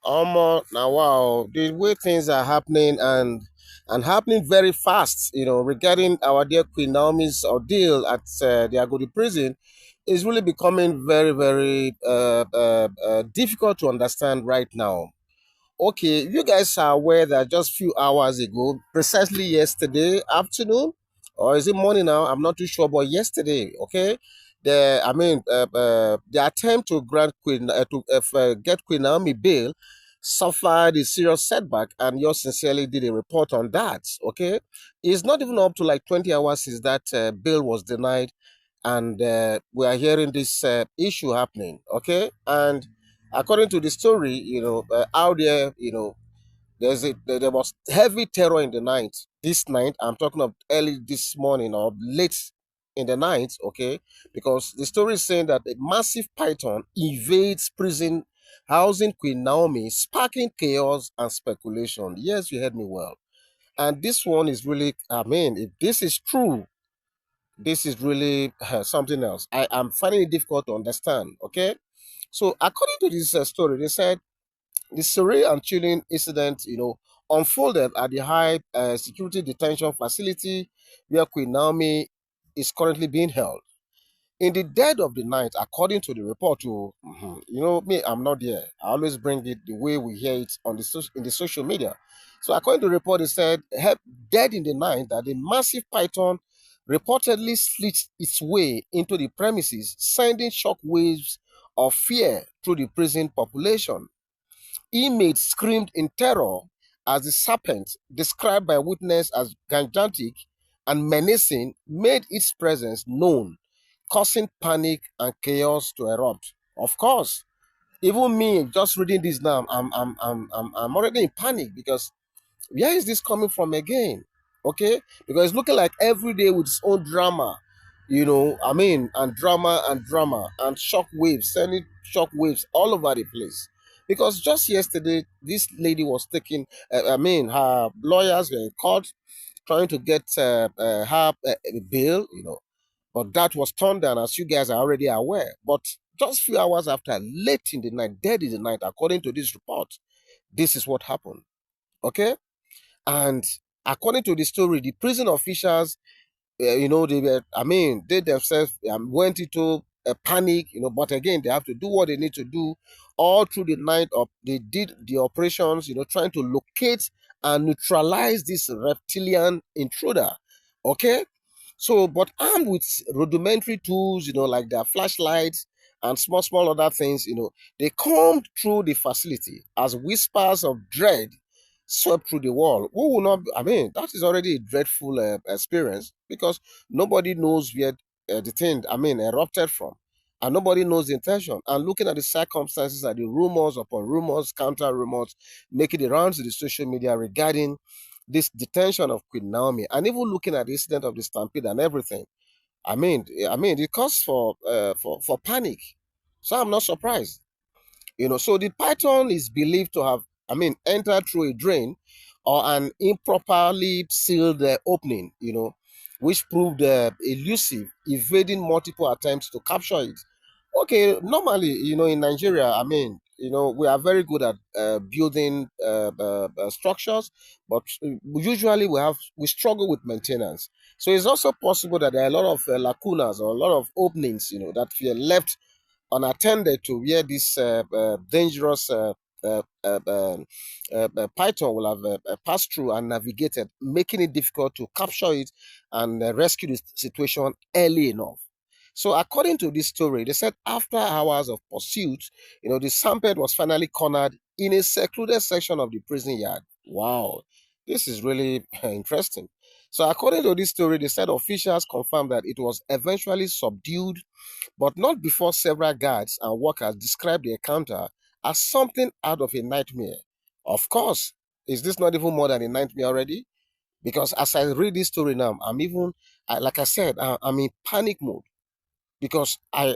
Now wow, the way things are happening and happening very fast, regarding our dear Queen Naomi's ordeal at the Agodi prison is really becoming very, very difficult to understand right now. Okay, you guys are aware that just few hours ago, precisely yesterday afternoon, or is it morning now? I'm not too sure, but yesterday, okay, the attempt to grant get Queen Naomi bail suffered a serious setback, and yours sincerely did a report on that. Okay, it's not even up to like 20 hours since that bail was denied, and we are hearing this issue happening. Okay, and according to the story, out there, there was heavy terror in the night. This night, I'm talking of early this morning or late in the night, okay? Because the story is saying that a massive python invades prison housing Queen Naomi, sparking chaos and speculation. Yes, you heard me well. And this one is really, I mean, if this is true, this is really something else. I am finding it difficult to understand, okay? So, according to this story, they said the surreal and chilling incident, unfolded at the high security detention facility where Queen Naomi is currently being held. In the dead of the night, according to the report, me, I'm not there. I always bring it the way we hear it on in the social media. So, according to the report, it said, dead in the night, that a massive python reportedly slit its way into the premises, sending shock waves of fear through the prison population. Inmates screamed in terror as the serpent, described by witness as gigantic and menacing, made its presence known, causing panic and chaos to erupt. Of course, even me just reading this now, I'm already in panic because where is this coming from again? Okay, because it's looking like every day with its own drama, and drama and shock waves, sending shock waves all over the place. Because just yesterday, this lady was taking, her lawyers were in court trying to get her bail, but that was turned down, as you guys are already aware. But just few hours after, late in the night, dead in the night, according to this report, this is what happened. Okay, and according to the story, the prison officials, they themselves went into a panic, but again, they have to do what they need to do all through the night. They did the operations, trying to locate and neutralize this reptilian intruder. Okay, so, but armed with rudimentary tools, like their flashlights and small other things, they combed through the facility as whispers of dread swept through the wall. Who will not? That is already a dreadful experience because nobody knows where the thing, erupted from. And nobody knows the intention. And looking at the circumstances and the rumors upon rumors, counter rumors, making the rounds to the social media regarding this detention of Queen Naomi, and even looking at the incident of the stampede and everything, it calls for panic. So I'm not surprised. So the python is believed to have, entered through a drain or an improperly sealed opening, which proved elusive, evading multiple attempts to capture it. Okay, normally, in Nigeria, we are very good at building structures, but usually we struggle with maintenance. So it's also possible that there are a lot of lacunas or a lot of openings, that were left unattended to where this dangerous python will have passed through and navigated, making it difficult to capture it and rescue the situation early enough. So, according to this story, they said after hours of pursuit, the Samped was finally cornered in a secluded section of the prison yard. Wow, this is really interesting. So, according to this story, they said officials confirmed that it was eventually subdued, but not before several guards and workers described the encounter as something out of a nightmare. Of course, is this not even more than a nightmare already? Because as I read this story now, like I said, I'm in panic mode because I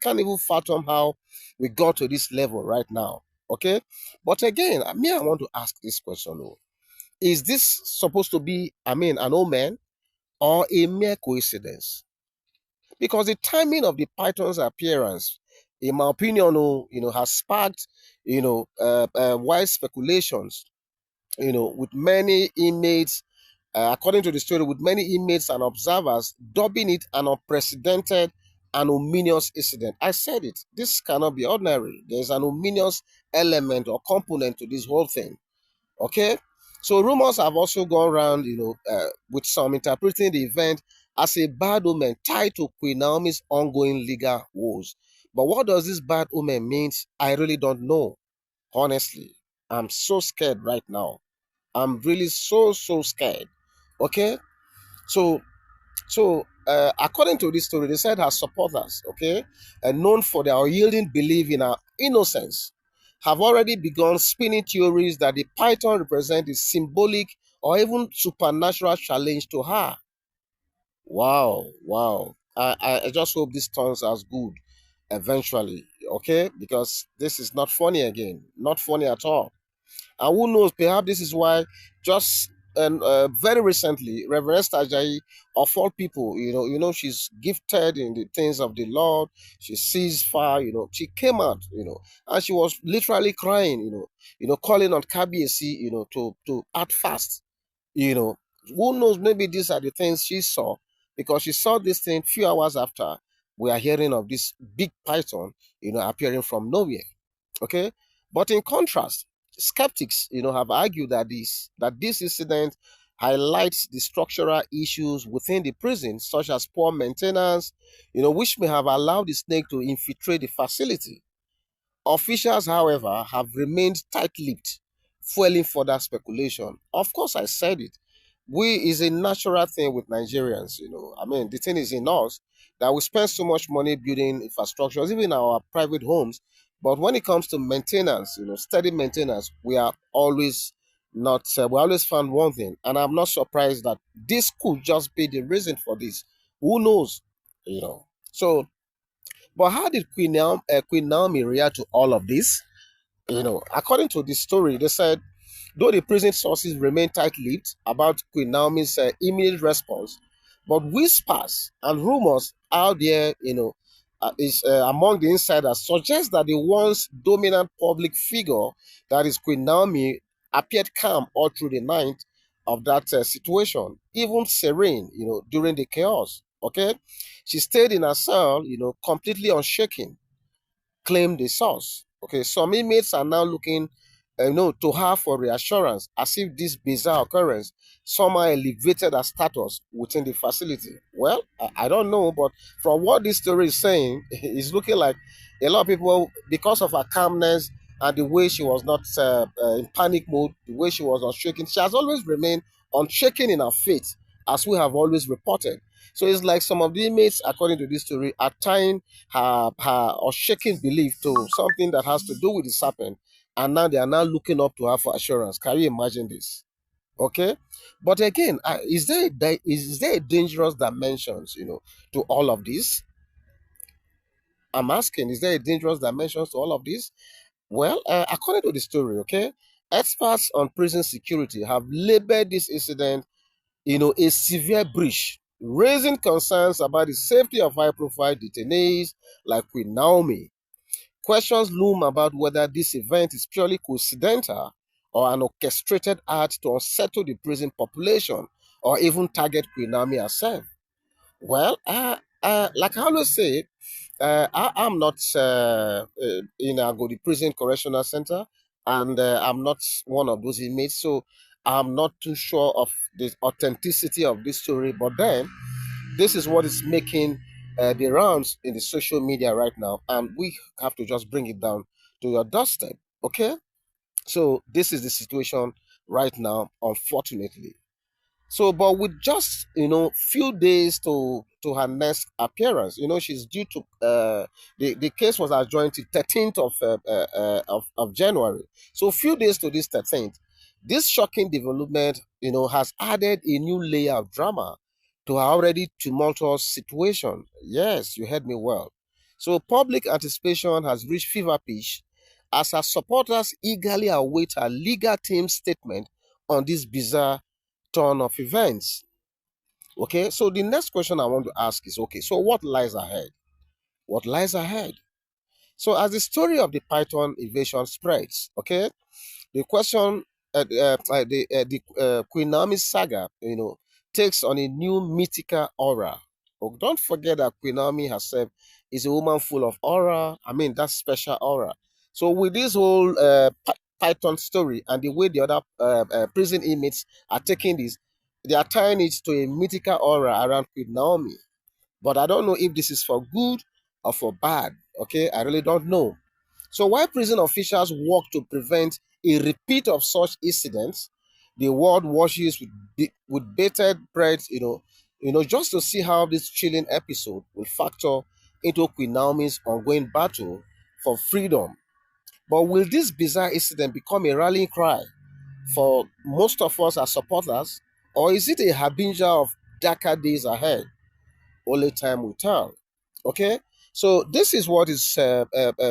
can't even fathom how we got to this level right now. Okay, but again, I want to ask this question: though. Is this supposed to be, an omen or a mere coincidence? Because the timing of the python's appearance, in my opinion, has sparked, wide speculations, with many inmates, according to the story, with many inmates and observers dubbing it an unprecedented and ominous incident. I said it. This cannot be ordinary. There's an ominous element or component to this whole thing. Okay, so rumors have also gone around, with some interpreting the event as a bad omen tied to Queen Naomi's ongoing legal woes. But what does this bad omen mean? I really don't know. Honestly, I'm so scared right now. I'm really so scared. Okay, so according to this story, they said her supporters, okay, known for their unyielding belief in her innocence, have already begun spinning theories that the python represents a symbolic or even supernatural challenge to her. Wow, wow. I just hope this turns out good eventually, okay? Because this is not funny again, not funny at all. And who knows, perhaps this is why just and very recently, Reverend Esther Ajayi, of all people, she's gifted in the things of the Lord. She sees far, she came out, and she was literally crying, calling on KBSC, to act fast, you know. Who knows, maybe these are the things she saw, because she saw this thing few hours after we are hearing of this big python, appearing from nowhere. Okay, but in contrast, skeptics, have argued that this incident highlights the structural issues within the prison, such as poor maintenance, which may have allowed the snake to infiltrate the facility. Officials, however, have remained tight-lipped, fueling further speculation. Of course, I said it. We is a natural thing with Nigerians, I mean, the thing is in us that we spend so much money building infrastructures, even our private homes. But when it comes to maintenance, steady maintenance, we are always not, we always found one thing. And I'm not surprised that this could just be the reason for this. Who knows? So, but how did Queen Naomi react to all of this? According to the story, they said, though the prison sources remain tight-lipped about Queen Naomi's immediate response, but whispers and rumors out there, is among the insiders suggest that the once dominant public figure, that is Queen Naomi, appeared calm all through the night of that situation, even serene, during the chaos. Okay, she stayed in her cell, completely unshaken, claim the source. Okay, some inmates are now looking, to her for reassurance, as if this bizarre occurrence somehow elevated her status within the facility. Well, I don't know, but from what this story is saying, it's looking like a lot of people, because of her calmness and the way she was not in panic mode, the way she was unshaken, she has always remained unshaken in her faith, as we have always reported. So it's like some of the inmates, according to this story, are tying her or shaking belief to something that has to do with the serpent, and now they are now looking up to her for assurance. Can you imagine this? Okay, but again, is there a dangerous dimensions, to all of this? I'm asking, is there a dangerous dimensions to all of this? Well, according to the story, okay, experts on prison security have labeled this incident, a severe breach, raising concerns about the safety of high-profile detainees like Queen Naomi. Questions loom about whether this event is purely coincidental or an orchestrated act to unsettle the prison population or even target Queen Naomi herself. Well, like I always say, I'm not in Agodi Prison Correctional Center, and I'm not one of those inmates, so I'm not too sure of the authenticity of this story. But then, this is what is making the rounds in the social media right now, and we have to just bring it down to your doorstep. Okay, so this is the situation right now, unfortunately. So, but with just few days to her next appearance, she's due to the case was adjourned to 13th of January. So, few days to this 13th, this shocking development, has added a new layer of drama to her already tumultuous situation. Yes, you heard me well. So, public anticipation has reached fever pitch as her supporters eagerly await her legal team's statement on this bizarre turn of events. Okay, so the next question I want to ask is, okay, so what lies ahead? What lies ahead? So as the story of the Python invasion spreads, okay, the question, the Queen Naomi saga, takes on a new mythical aura. Oh, don't forget that Queen Naomi herself is a woman full of aura. I mean, that special aura. So with this whole Python story and the way the other prison inmates are taking this, they are tying it to a mythical aura around Queen Naomi. But I don't know if this is for good or for bad. Okay, I really don't know. So while prison officials work to prevent a repeat of such incidents, the world watches with bated breath, just to see how this chilling episode will factor into Queen Naomi's ongoing battle for freedom. But will this bizarre incident become a rallying cry for most of us as supporters, or is it a harbinger of darker days ahead? Only time will tell. Okay, so this is what is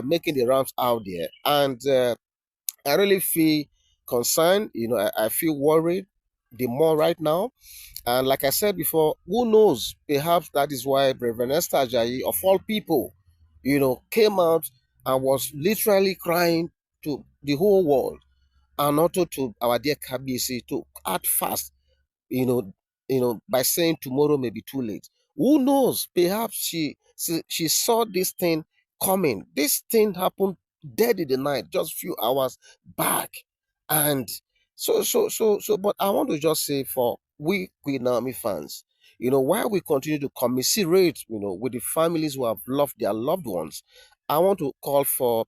making the rounds out there, and I really feel concerned. I feel worried the more right now. And like I said before, who knows? Perhaps that is why Reverend Esther Ajayi, of all people, came out and was literally crying to the whole world and also to our dear KBC to act fast, you know, by saying tomorrow may be too late. Who knows? Perhaps she saw this thing coming. This thing happened dead in the night, just few hours back, and But I want to just say for we Queen Naomi fans, while we continue to commiserate, with the families who have lost their loved ones, I want to call for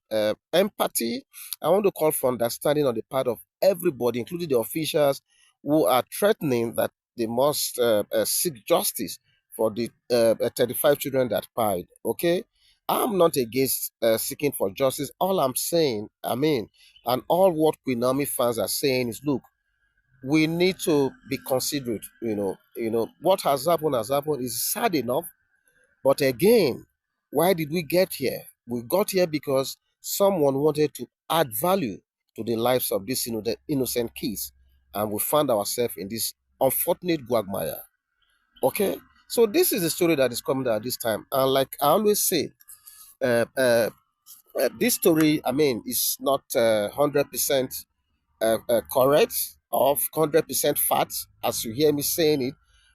empathy. I want to call for understanding on the part of everybody, including the officials who are threatening that they must seek justice for the 35 children that died. Okay, I'm not against seeking for justice. All I'm saying, and all what Queen Naomi fans are saying is, look, we need to be considerate. What has happened is sad enough, but again, why did we get here? We got here because someone wanted to add value to the lives of these innocent kids, and we found ourselves in this unfortunate quagmire. Okay, so this is the story that is coming at this time, and like I always say, uh, uh, this story, is not 100% correct or 100% fact, as you hear me saying it.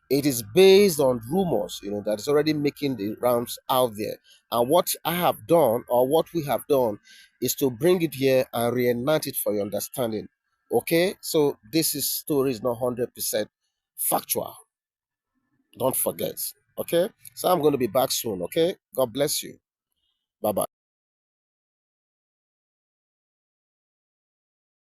It is based on rumors, that is already making the rounds out there. And what I have done, or what we have done, is to bring it here and reenact it for your understanding. Okay, so story is not 100% factual. Don't forget. Okay, so I'm going to be back soon. Okay, God bless you. Bye bye.